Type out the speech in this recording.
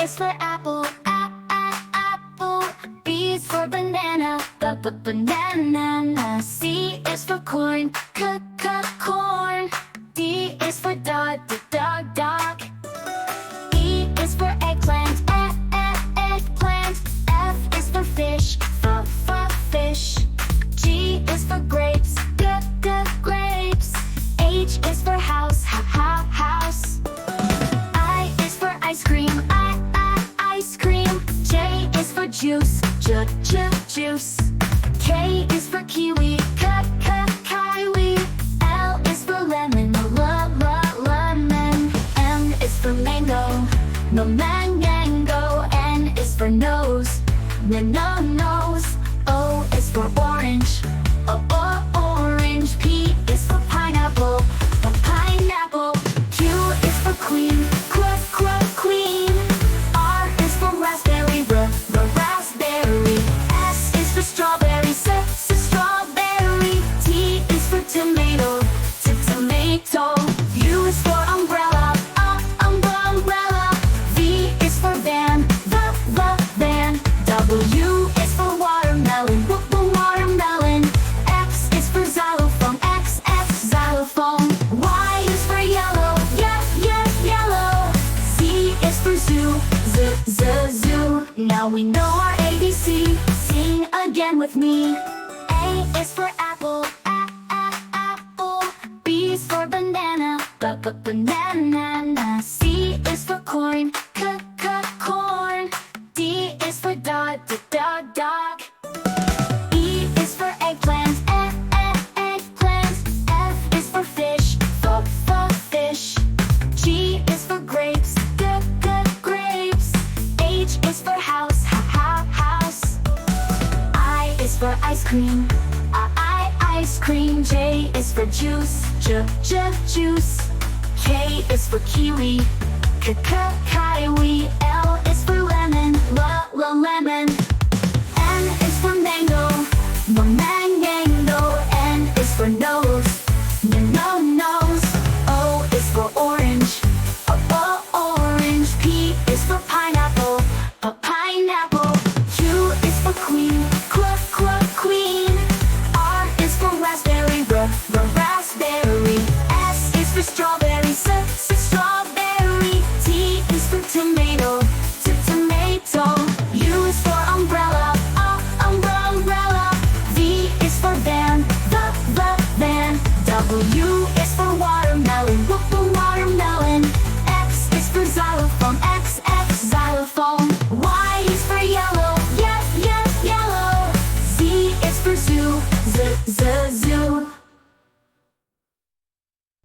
is for apple, apple. B is for banana, banana. C is for corn, corn. D is for dog, dog. E is for eggplant, eggplant. F is for fish, fish. G is for grapes, grapes. H is for house, house. I is for ice cream, ice cream. J is for juice, juice. K is for kiwi, kiwi. L is for lemon, lemon. M is for mango, mango. N is for nose, nose. O is for orange, orange. P is for pineapple, pineapple. Q is for queen, queen. R is for raspberry, raspberry. S is for strawberry, strawberry. T is for tomato, tomato. U is for umbrella, umbrella. V is for van, van. W is for watermelon, watermelon. X is for xylophone, xylophone. Y is for yellow, yellow. Z is for zoo, zoo. Now we know our ABC. Sing again with me. A is for apple, apple. B is for banana, banana. C is for corn, corn. D is for dog, dog. E is for eggplant, eggplant. F is for fish, fish. G is for grapes, grapes. H is for house, house. I is for ice cream, ice cream. J is for juice, juice. K is for kiwi,